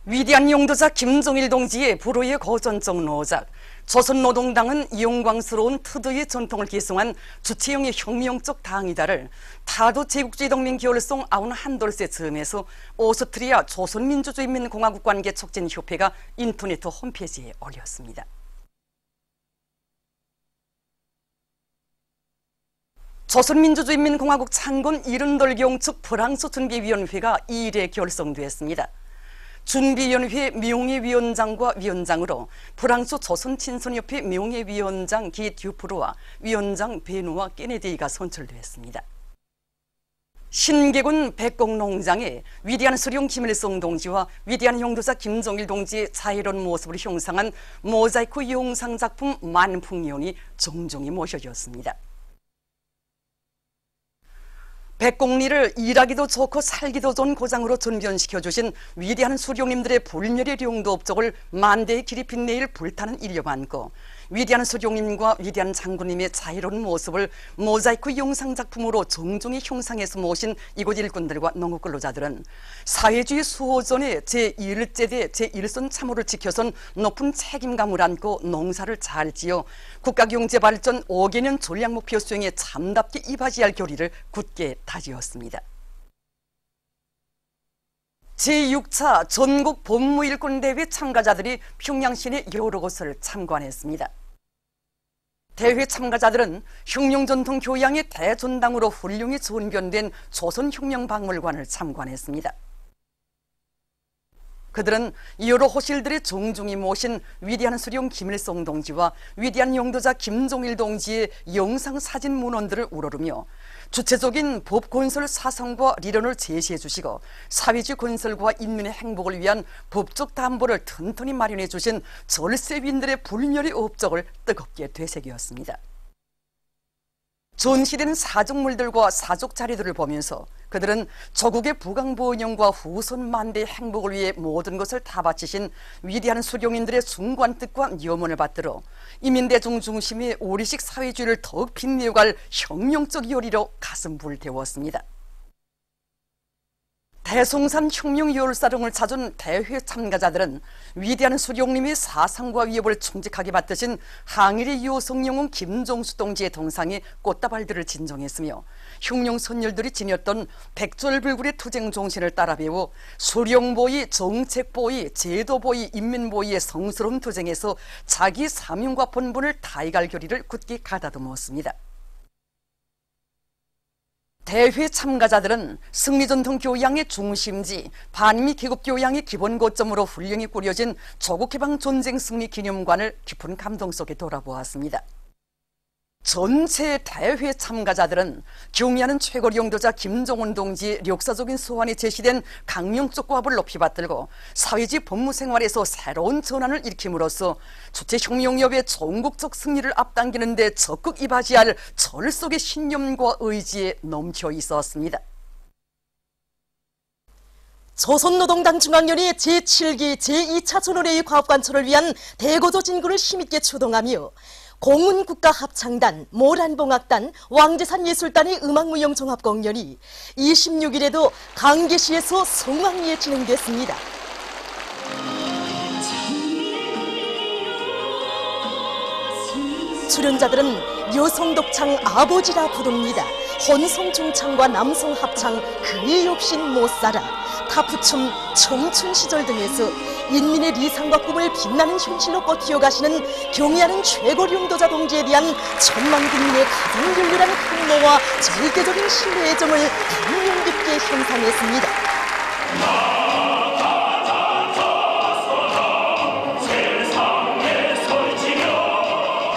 위대한 용도자 김정일 동지의 불후의 고전적 노작, 조선노동당은 영광스러운 투도의 전통을 계승한 주체형의 혁명적 당이다를 타도 제국주의 동맹 결성 91돌세 즈음에서 오스트리아 조선민주주의인민공화국 관계 촉진협회가 인터넷 홈페이지에 올렸습니다. 조선민주주의인민공화국 창건 70돌경 측 프랑스 준비위원회가 2일에 결성되었습니다. 준비위원회 명예위원장과 위원장으로 프랑스 조선친선협회 명예위원장 기 듀프르와 위원장 베누아 케네디가 선출되었습니다. 신개군 백곡농장에 위대한 수령 김일성 동지와 위대한 용도자 김정일 동지의 자유로운 모습을 형상한 모자이크 영상작품 만풍년이 종종이 모셔졌습니다. 백곡리를 일하기도 좋고 살기도 좋은 고장으로 전변시켜주신 위대한 수령님들의 불멸의 용도 업적을 만대의 길이 빛내일 불타는 일념 안고 위대한 수령님과 위대한 장군님의 자유로운 모습을 모자이크 영상작품으로 정중히 형상해서 모신 이곳 일꾼들과 농업 근로자들은 사회주의 수호전의 제1제대 제1선 참호를 지켜선 높은 책임감을 안고 농사를 잘 지어 국가경제발전 5개년 전략목표 수행에 참답게 이바지할 결의를 굳게 다지었습니다. 제6차 전국 법무일꾼대회 참가자들이 평양시내 여러 곳을 참관했습니다. 대회 참가자들은 혁명전통 교양의 대전당으로 훌륭히 전변된 조선혁명박물관을 참관했습니다. 그들은 여러 호실들의 정중히 모신 위대한 수령 김일성 동지와 위대한 용도자 김정일 동지의 영상사진 문헌들을 우러르며 주체적인 법건설 사상과理論을 제시해 주시고 사회주의 건설과 인민의 행복을 위한 법적 담보를 튼튼히 마련해 주신 절세윈들의 불멸의 업적을 뜨겁게 되새겼습니다. 전시되는 사족물들과 사족 자리들을 보면서 그들은 조국의 부강부원영과 후손 만대의 행복을 위해 모든 것을 다 바치신 위대한 수령인들의 숭고한 뜻과 염원을 받들어 인민대중 중심의 오리식 사회주의를 더욱 빛내어갈 혁명적 열의로 가슴 불태웠습니다. 대송산 혁명열사령을 찾은 대회 참가자들은 위대한 수령님의 사상과 위협을 충직하게 받드신 항일의 요성영웅 김종수 동지의 동상에 꽃다발들을 진정했으며 혁명 선열들이 지녔던 백절불굴의 투쟁 정신을 따라 배워 수령보위, 정책보위, 제도보위, 인민보위의 성스러운 투쟁에서 자기 사명과 본분을 다해갈 결의를 굳게 가다듬었습니다. 대회 참가자들은 승리전통 교양의 중심지, 반미 계급 교양의 기본 고점으로 훌륭히 꾸려진 조국해방 전쟁 승리 기념관을 깊은 감동 속에 돌아보았습니다. 전체 대회 참가자들은 경의하는 최고 용도자 김정은 동지의 역사적인 소환이 제시된 강령적 고압을 높이 받들고 사회주의 법무생활에서 새로운 전환을 일으킴으로써 주체혁명협의 전국적 승리를 앞당기는 데 적극 이바지할 절속의 신념과 의지에 넘쳐 있었습니다. 조선노동당 중앙위원회 제7기 제2차 전원회의 과업관철을 위한 대거조 진구를 힘있게 추동하며 공운국가합창단, 모란봉악단, 왕제산예술단의 음악무용종합공연이 26일에도 강계시에서 성황리에 진행됐습니다. 출연자들은 여성독창 아버지라 부릅니다. 혼성중창과 남성합창 그의 없인 못살아, 타프춤, 청춘시절 등에서 인민의 리상과 꿈을 빛나는 현실로 뻗어가시는 경의하는 최고 용도자 동지에 대한 천만 국민의 가장 열렬한 흠모와 절대적인 신뢰의 점을 감명 깊게 형상했습니다.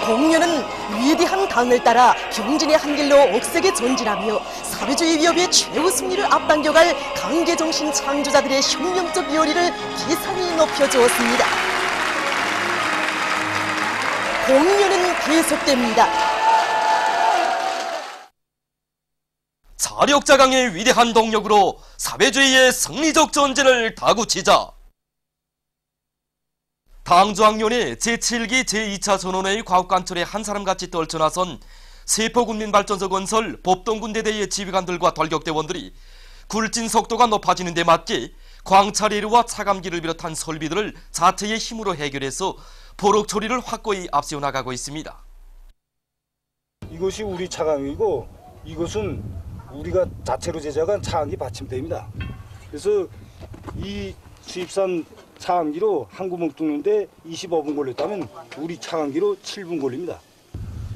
공연은 위대한 당을 따라 병진의 한 길로 억세게 전진하며 사회주의 위협의 최후 승리를 앞당겨갈 강계정신 창조자들의 혁명적 열의를 비상히 높여주었습니다. 공연은 계속됩니다. 자력자강의 위대한 동력으로 사회주의의 승리적 전진을 다구치자. 당주학년의 제7기 제2차 전원회의 과학관철에 한 사람같이 떨쳐나선 세포군민발전소 건설 법동군대대의 지휘관들과 돌격대원들이 굴진 속도가 높아지는 데 맞게 광차레일과 차감기를 비롯한 설비들을 자체의 힘으로 해결해서 보록 처리를 확고히 앞세워 나가고 있습니다. 이것이 우리 차강이고 이것은 우리가 자체로 제작한 차강기 받침대입니다. 그래서 이 수입산 차강기로 한 구멍 뚫는데 25분 걸렸다면 우리 차강기로 7분 걸립니다.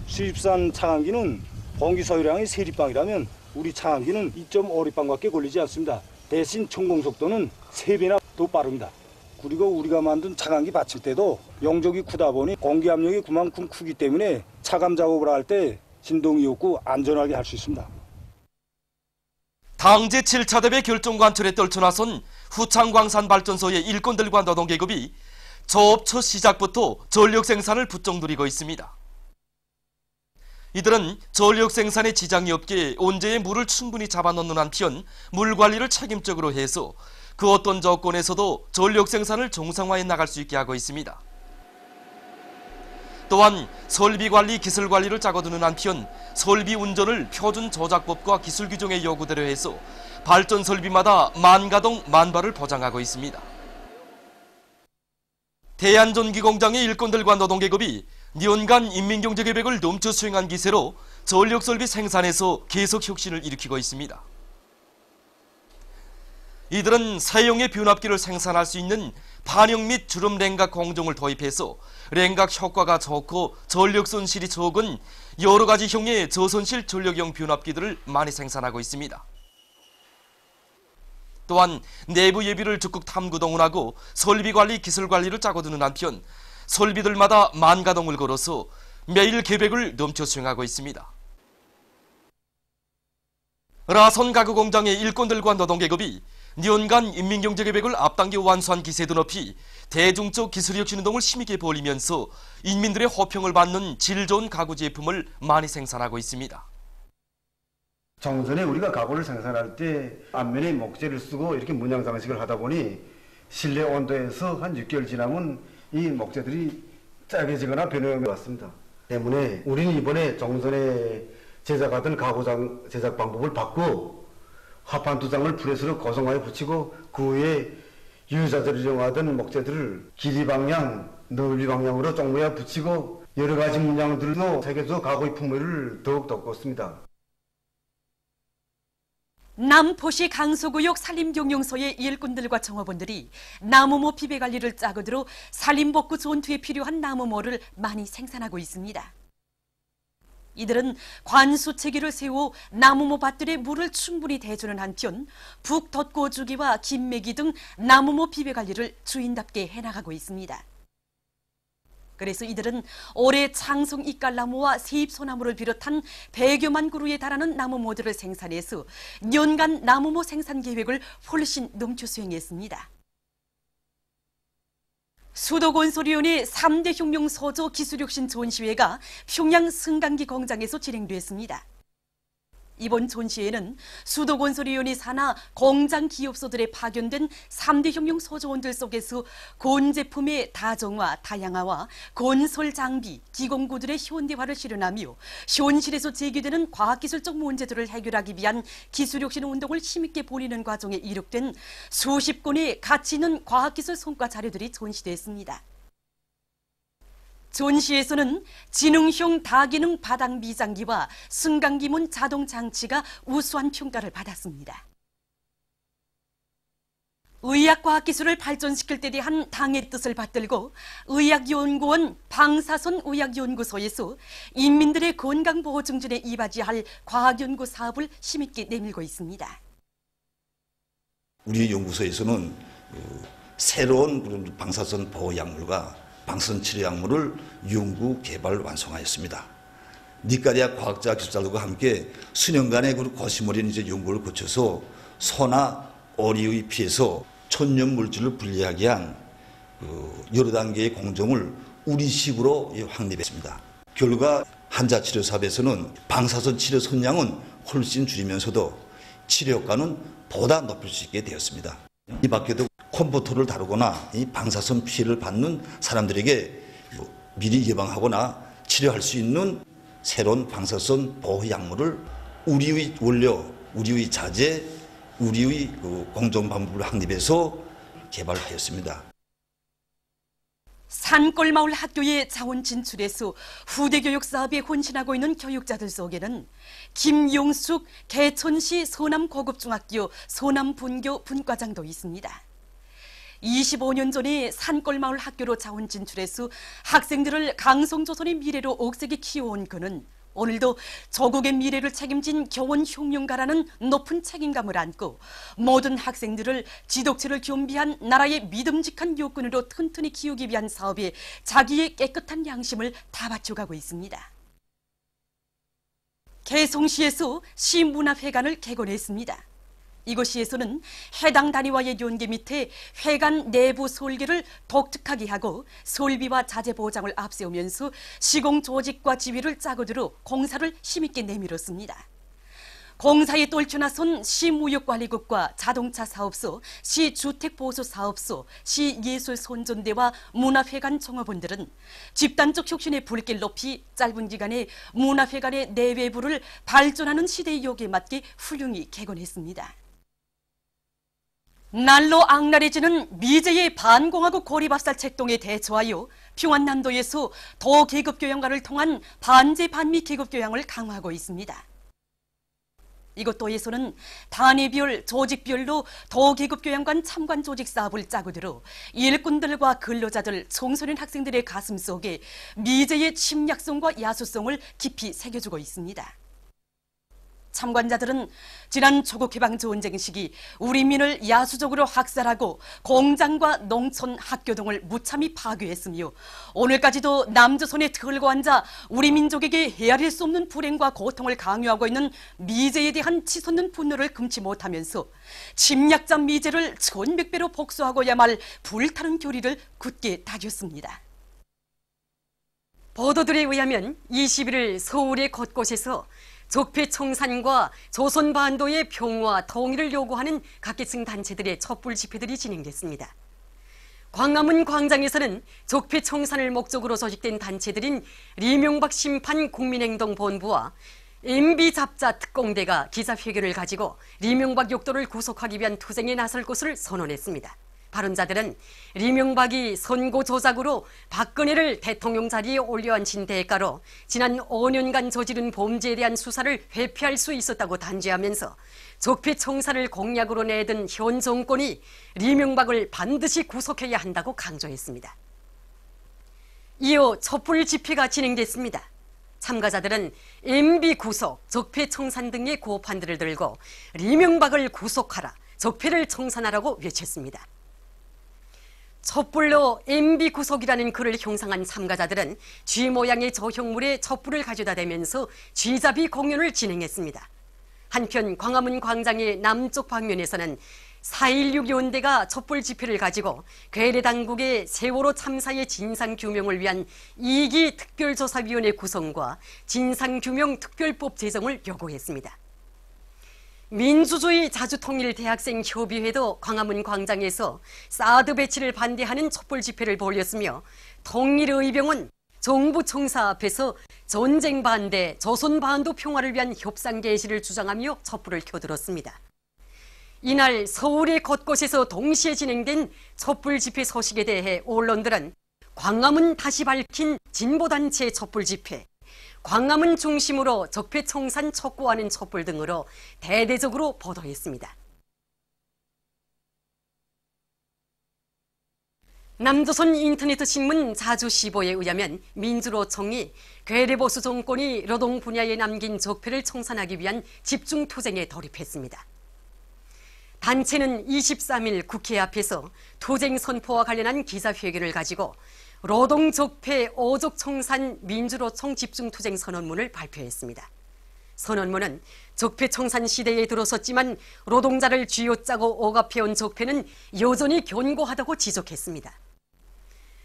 수입산 차강기는 공기 소요량이 3리방이라면 우리 차강기는 2.5리방밖에 걸리지 않습니다. 대신 천공 속도는 3배나 더 빠릅니다. 그리고 우리가 만든 차강기 받침대도 용적이 크다 보니 공기 압력이 그만큼 크기 때문에 차감 작업을 할 때 진동이 없고 안전하게 할 수 있습니다. 당제 7차 대회 결정 관철에 떨쳐나선 후창광산발전소의 일꾼들과 노동계급이 조업 첫 시작부터 전력 생산을 부쩍 누리고 있습니다. 이들은 전력 생산에 지장이 없게 온재에 물을 충분히 잡아넣는 한편 물 관리를 책임적으로 해서 그 어떤 조건에서도 전력 생산을 정상화해 나갈 수 있게 하고 있습니다. 또한 설비 관리, 기술 관리를 짜고드는 한편 설비 운전을 표준 조작법과 기술 규정의 요구대로 해서 발전 설비마다 만가동 만발을 보장하고 있습니다. 대한전기공장의 일꾼들과 노동계급이 년간 인민경제계획을 넘쳐 수행한 기세로 전력설비 생산에서 계속 혁신을 일으키고 있습니다. 이들은 사용의 변압기를 생산할 수 있는 반영 및 주름 냉각 공정을 도입해서 냉각 효과가 좋고 전력 손실이 적은 여러 가지 형의 저손실 전력용 변압기들을 많이 생산하고 있습니다. 또한 내부 예비를 적극 탐구동원하고 설비 관리, 기술 관리를 짜고드는 한편 설비들마다 만가동을 걸어서 매일 계획을 넘쳐 수행하고 있습니다. 라선 가구 공장의 일꾼들과 노동계급이 년간 인민경제계획을 앞당겨 완수한 기세도 높이 대중적 기술혁신운동을 힘있게 벌이면서 인민들의 호평을 받는 질 좋은 가구 제품을 많이 생산하고 있습니다. 정선에 우리가 가구를 생산할 때 앞면에 목재를 쓰고 이렇게 문양 장식을 하다 보니 실내 온도에서 한 6개월 지나면 이 목재들이 짜게지거나 변형해 왔습니다. 때문에 우리는 이번에 정선에 제작하던 가구 제작 방법을 바꾸고 합판 두 장을 프레스로 고정하여 붙이고 그 위에 유자재를 이용하던 목재들을 길이 방향, 넓이 방향으로 종모에 붙이고 여러 가지 문양들로 새겨서 가구의 풍미를 더욱 돋궜습니다. 남포시 강서구역 산림경영소의 일꾼들과 정업원들이 나무모 비배 관리를 짜고들어 산림복구 전투에 필요한 나무모를 많이 생산하고 있습니다. 이들은 관수체계를 세워 나무모 밭들에 물을 충분히 대주는 한편 북덧고주기와 김매기 등 나무모 비배 관리를 주인답게 해나가고 있습니다. 그래서 이들은 올해 창성 이깔나무와 세입소나무를 비롯한 100여만 그루에 달하는 나무모들을 생산해서 년간 나무모 생산 계획을 훨씬 넘쳐 수행했습니다. 수도건설위원회 3대 혁명 서조 기술혁신 전시회가 평양 승강기 공장에서 진행됐습니다. 이번 전시회는 수도건설위원회 산하 공장 기업소들에 파견된 3대 혁명 소조원들 속에서 곤제품의 다정화, 다양화와 건설 장비, 기공구들의 현대화를 실현하며 현실에서 제기되는 과학기술적 문제들을 해결하기 위한 기술혁신 운동을 힘있게 벌이는 과정에 이룩된 수십 건의 가치 있는 과학기술 성과 자료들이 전시됐습니다. 전시에서는 지능형 다기능 바닥 미장기와 승강기문 자동 장치가 우수한 평가를 받았습니다. 의학과학기술을 발전시킬 때 대한 당의 뜻을 받들고 의학연구원 방사선 의학연구소에서 인민들의 건강보호 증진에 이바지할 과학연구 사업을 힘있게 내밀고 있습니다. 우리 연구소에서는 새로운 방사선 보호약물과 방사선 치료약물을 연구, 개발, 완성하였습니다. 니카리아 과학자 기술자들과 함께 수년간의 고심어린 연구를 거쳐서 소나 어리의 피에서 천연 물질을 분리하게 한 여러 단계의 공정을 우리식으로 확립했습니다. 결과 환자 치료 사업에서는 방사선 치료 선량은 훨씬 줄이면서도 치료 효과는 보다 높일 수 있게 되었습니다. 이 밖에도 컴퓨터를 다루거나 이 방사선 피해를 받는 사람들에게 미리 예방하거나 치료할 수 있는 새로운 방사선 보호 약물을 우리의 원료, 우리의 자재, 우리의 그 공정방법을 확립해서 개발하였습니다. 산골마을 학교의 자원 진출에서 후대 교육 사업에 혼신하고 있는 교육자들 속에는 김용숙 개천시 서남고급중학교 서남분교 분과장도 있습니다. 25년 전에 산골마을 학교로 자원 진출해서 학생들을 강성조선의 미래로 억세게 키워온 그는 오늘도 조국의 미래를 책임진 교원 흉룡가라는 높은 책임감을 안고 모든 학생들을 지독체를 겸비한 나라의 믿음직한 요건으로 튼튼히 키우기 위한 사업에 자기의 깨끗한 양심을 다 바쳐가고 있습니다. 개성시에서 시문화회관을 개관했습니다. 이곳시에서는 해당 단위와의 연계 밑에 회관 내부 설계를 독특하게 하고 설비와 자재 보장을 앞세우면서 시공 조직과 지휘를 짜고 들어 공사를 힘있게 내밀었습니다. 공사에 떨쳐나선 시무역관리국과 자동차 사업소, 시주택보수사업소, 시예술손전대와 문화회관 종업원들은 집단적 혁신의 불길 높이 짧은 기간에 문화회관의 내외부를 발전하는 시대의 요구에 맞게 훌륭히 개관했습니다. 날로 악랄해지는 미제의 반공화국 고리밥살 책동에 대처하여 평안남도에서 도계급교양과를 통한 반제 반미 계급교양을 강화하고 있습니다. 이곳도에서는 단위별, 조직별로 도계급교양관 참관 조직 사업을 짜고 들어 일꾼들과 근로자들, 청소년 학생들의 가슴 속에 미제의 침략성과 야수성을 깊이 새겨주고 있습니다. 참관자들은 지난 조국해방전쟁 시기 우리 민을 야수적으로 학살하고 공장과 농촌, 학교 등을 무참히 파괴했으며 오늘까지도 남조선에 들고 앉아 우리 민족에게 헤아릴 수 없는 불행과 고통을 강요하고 있는 미제에 대한 치솟는 분노를 금치 못하면서 침략자 미제를 1100배로 복수하고야 말 불타는 교리를 굳게 다졌습니다. 보도들에 의하면 21일 서울의 곳곳에서 적폐청산과 조선반도의 평화, 통일을 요구하는 각계층 단체들의 촛불 집회들이 진행됐습니다. 광화문 광장에서는 적폐청산을 목적으로 조직된 단체들인 리명박 심판 국민행동본부와 MB 잡자 특공대가 기자회견을 가지고 리명박 욕도를 구속하기 위한 투쟁에 나설 것을 선언했습니다. 발언자들은 리명박이 선거 조작으로 박근혜를 대통령 자리에 올려앉힌 대가로 지난 5년간 저지른 범죄에 대한 수사를 회피할 수 있었다고 단죄하면서 적폐청산을 공약으로 내든 현 정권이 리명박을 반드시 구속해야 한다고 강조했습니다. 이어 촛불 집회가 진행됐습니다. 참가자들은 MB 구속, 적폐청산 등의 고판들을 들고 리명박을 구속하라, 적폐를 청산하라고 외쳤습니다. 촛불로 MB 구속이라는 글을 형상한 참가자들은 쥐 모양의 저형물에 촛불을 가져다 대면서 쥐잡이 공연을 진행했습니다. 한편 광화문 광장의 남쪽 방면에서는 4.16 연대가 촛불 집회를 가지고 괴뢰당국의 세월호 참사의 진상규명을 위한 2기 특별조사위원회 구성과 진상규명 특별법 제정을 요구했습니다. 민주주의 자주통일대학생협의회도 광화문 광장에서 사드 배치를 반대하는 촛불 집회를 벌였으며 통일의병은 정부 청사 앞에서 전쟁 반대, 조선 반도 평화를 위한 협상 개시를 주장하며 촛불을 켜들었습니다. 이날 서울의 곳곳에서 동시에 진행된 촛불 집회 소식에 대해 언론들은 광화문 다시 밝힌 진보단체 촛불 집회, 광화문 중심으로 적폐청산 촉구하는 촛불 등으로 대대적으로 보도했습니다. 남조선 인터넷 신문 자주시보에 의하면 민주노총이 괴뢰보수 정권이 노동 분야에 남긴 적폐를 청산하기 위한 집중투쟁에 돌입했습니다. 단체는 23일 국회 앞에서 투쟁 선포와 관련한 기자회견을 가지고 노동적폐 오족청산 민주노총 집중투쟁 선언문을 발표했습니다. 선언문은 적폐청산 시대에 들어섰지만 노동자를 쥐어짜고 억압해온 적폐는 여전히 견고하다고 지적했습니다.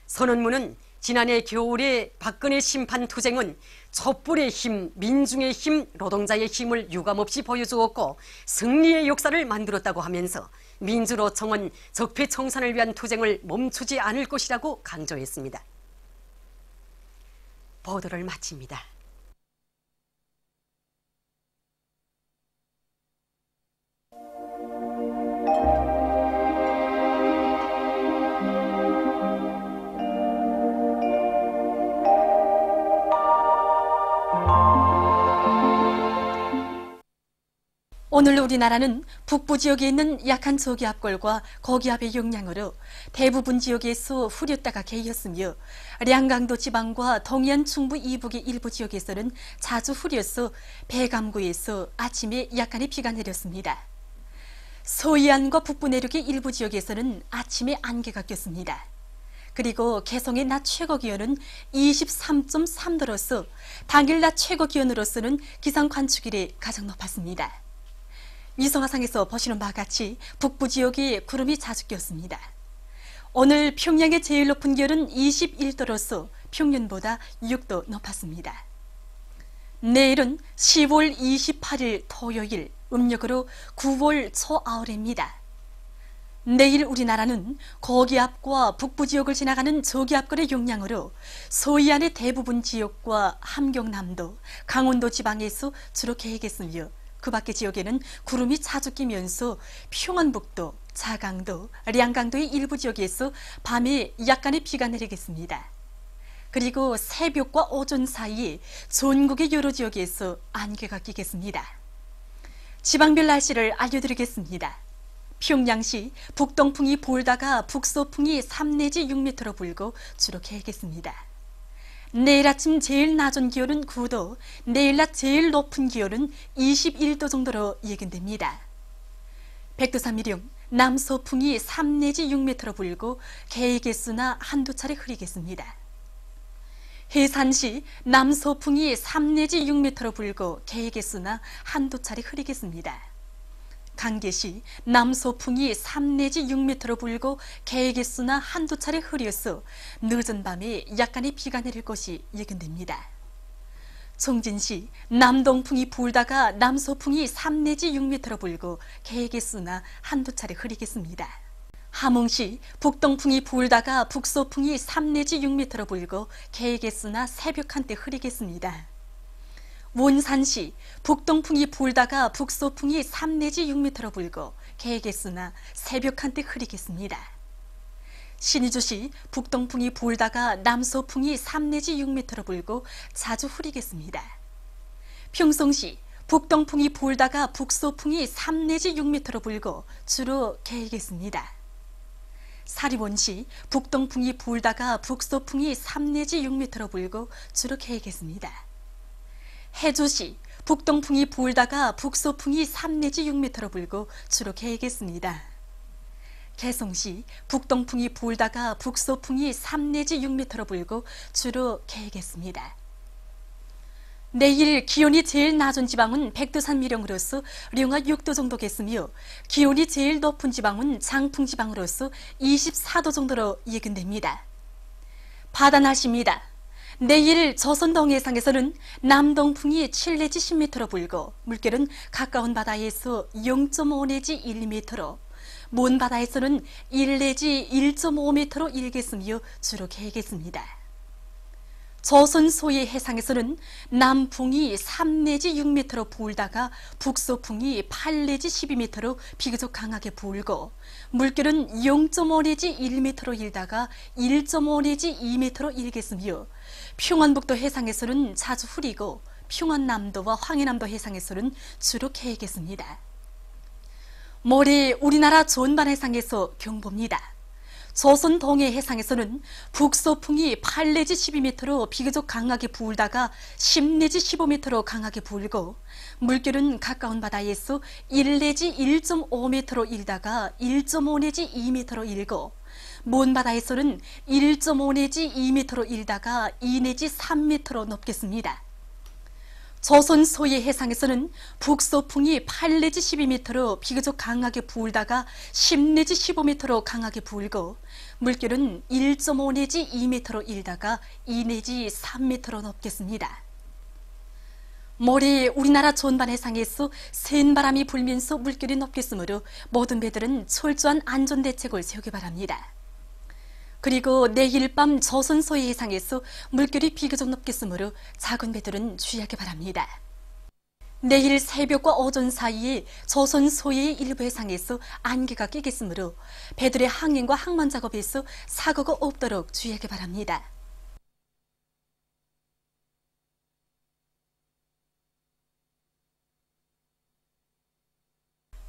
선언문은 지난해 겨울에 박근혜 심판 투쟁은 촛불의 힘, 민중의 힘, 노동자의 힘을 유감없이 보여주었고 승리의 역사를 만들었다고 하면서 민주노총은 적폐청산을 위한 투쟁을 멈추지 않을 것이라고 강조했습니다. 보도를 마칩니다. 오늘 우리나라는 북부 지역에 있는 약한 저기압골과 거기압의 영향으로 대부분 지역에서 후렸다가 개였으며 량강도 지방과 동해안 중부 이북의 일부 지역에서는 자주 후려서 배감구에서 아침에 약간의 비가 내렸습니다. 서해안과 북부 내륙의 일부 지역에서는 아침에 안개가 꼈습니다. 그리고 개성의 낮 최고 기온은 23.3도로서 당일 낮 최고 기온으로서는 기상 관측일에 가장 높았습니다. 위성화상에서 보시는 바와 같이 북부 지역에 구름이 자주 꼈습니다. 오늘 평양의 제일 높은 기온은 21도로서 평년보다 6도 높았습니다. 내일은 10월 28일 토요일, 음력으로 9월 초아울입니다. 내일 우리나라는 고기압과 북부 지역을 지나가는 저기압골의 영향으로 서해안의 대부분 지역과 함경남도, 강원도 지방에서 주로 개겠으며 그 밖의 지역에는 구름이 자주 끼면서 평안북도, 자강도, 량강도의 일부 지역에서 밤에 약간의 비가 내리겠습니다. 그리고 새벽과 오전 사이에 전국의 여러 지역에서 안개가 끼겠습니다. 지방별 날씨를 알려드리겠습니다. 평양시 북동풍이 불다가 북서풍이 3 내지 6m로 불고 주로 개겠습니다. 내일 아침 제일 낮은 기온은 9도, 내일 낮 제일 높은 기온은 21도 정도로 예견됩니다. 백두산미령 남서풍이 3 내지 6m로 불고 개의 개수나 한두 차례 흐리겠습니다. 해산시 남서풍이 3 내지 6m로 불고 개의 개수나 한두 차례 흐리겠습니다. 강계시 남서풍이 3 내지 6m로 불고 개의 개수나 한두 차례 흐려서 늦은 밤에 약간의 비가 내릴 것이 예견됩니다. 청진시 남동풍이 불다가 남서풍이 3 내지 6m로 불고 개의 개수나 한두 차례 흐리겠습니다. 함흥시 북동풍이 불다가 북서풍이 3 내지 6m로 불고 개의 개수나 새벽 한때 흐리겠습니다. 원산시 북동풍이 불다가 북서풍이 3 내지 6m로 불고 개의 개수나 새벽 한때 흐리겠습니다. 신의주시 북동풍이 불다가 남서풍이 3 내지 6m로 불고 자주 흐리겠습니다. 평성시 북동풍이 불다가 북서풍이 3 내지 6m로 불고 주로 개겠습니다. 사리원시 북동풍이 불다가 북서풍이 3 내지 6m로 불고 주로 개겠습니다. 해주시 북동풍이 불다가 북서풍이 3 내지 6m로 불고 주로 개겠습니다. 개성시 북동풍이 불다가 북서풍이 3 내지 6m로 불고 주로 개겠습니다. 내일 기온이 제일 낮은 지방은 백두산 미령으로서 령하 6도 정도겠으며 기온이 제일 높은 지방은 장풍 지방으로서 24도 정도로 예견됩니다. 바다 날씨입니다. 내일 조선 동해상에서는 남동풍이 7 내지 10m로 불고 물결은 가까운 바다에서 0.5 내지 1m로 먼 바다에서는 1 내지 1.5m로 일겠으며 주로 개겠습니다. 조선 소의 해상에서는 남풍이 3 내지 6m로 불다가 북서풍이 8 내지 12m로 비교적 강하게 불고 물결은 0.5 내지 1m로 일다가 1.5 내지 2m로 일겠으며 평안북도 해상에서는 자주 흐리고 평안남도와 황해남도 해상에서는 주로 개겠습니다. 모레 우리나라 전반 해상에서 경보입니다. 조선 동해 해상에서는 북서풍이 8 내지 12m로 비교적 강하게 불다가 10 내지 15m로 강하게 불고 물결은 가까운 바다에서 1 내지 1.5m로 일다가 1.5 내지 2m로 일고 먼 바다에서는 1.5 내지 2m로 일다가 2 내지 3m로 높겠습니다. 조선 소의 해상에서는 북서풍이 8 내지 12m로 비교적 강하게 불다가 10 내지 15m로 강하게 불고 물결은 1.5 내지 2m로 일다가 2 내지 3m로 높겠습니다. 모레 우리나라 전반 해상에서 센 바람이 불면서 물결이 높겠으므로 모든 배들은 철저한 안전대책을 세우기 바랍니다. 그리고 내일 밤 조선 소의 해상에서 물결이 비교적 높겠으므로 작은 배들은 주의하기 바랍니다. 내일 새벽과 오전 사이에 조선 소의 일부 해상에서 안개가 끼겠으므로 배들의 항행과 항만 작업에서 사고가 없도록 주의하기 바랍니다.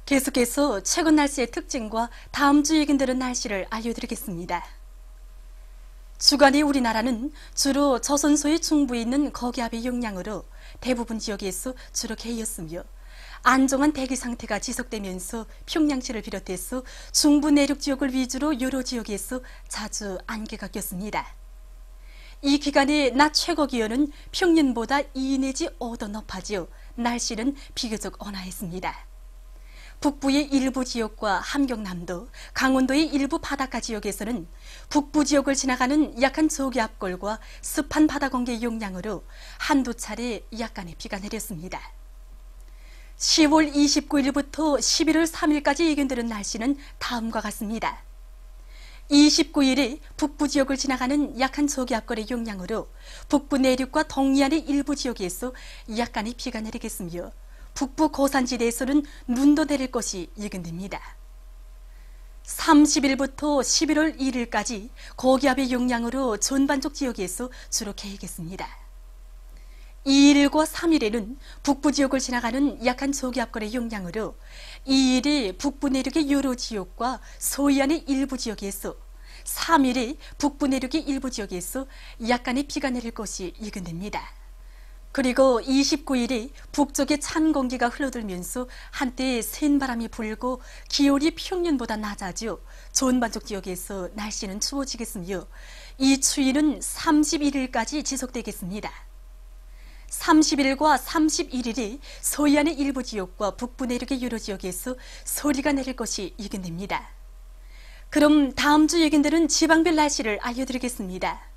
계속해서 최근 날씨의 특징과 다음 주 예견 되는 날씨를 알려드리겠습니다. 주간에 우리나라는 주로 저선소의 중부에 있는 거기압의 영향으로 대부분 지역에서 주로 개였으며 안정한 대기 상태가 지속되면서 평양시를 비롯해서 중부 내륙 지역을 위주로 여러 지역에서 자주 안개가 꼈습니다. 이 기간의 낮 최고 기온은 평년보다 2 내지 5도 높아지어 날씨는 비교적 온화했습니다. 북부의 일부 지역과 함경남도, 강원도의 일부 바닷가 지역에서는 북부 지역을 지나가는 약한 저기압골과 습한 바다 공기의 영향으로 한두 차례 약간의 비가 내렸습니다. 10월 29일부터 11월 3일까지 예견되는 날씨는 다음과 같습니다. 29일에 북부 지역을 지나가는 약한 저기압골의 영향으로 북부 내륙과 동해안의 일부 지역에서 약간의 비가 내리겠으며 북부 고산지대에서는 눈도 내릴 것이 예견됩니다. 30일부터 11월 1일까지 고기압의 영향으로 전반적 지역에서 주로 개겠습니다. 2일과 3일에는 북부 지역을 지나가는 약한 저기압골의 영향으로 2일에 북부 내륙의 여러 지역과 서해안의 일부 지역에서 3일에 북부 내륙의 일부 지역에서 약간의 비가 내릴 것이 예견됩니다. 그리고 29일에 북쪽에 찬 공기가 흘러들면서 한때 센 바람이 불고 기온이 평년보다 낮아져 전반적 지역에서 날씨는 추워지겠으며 이 추위는 31일까지 지속되겠습니다. 30일과 31일에 서해안의 일부 지역과 북부 내륙의 여러 지역에서 소리가 내릴 것이 예견됩니다. 그럼 다음 주 예견되는 지방별 날씨를 알려드리겠습니다.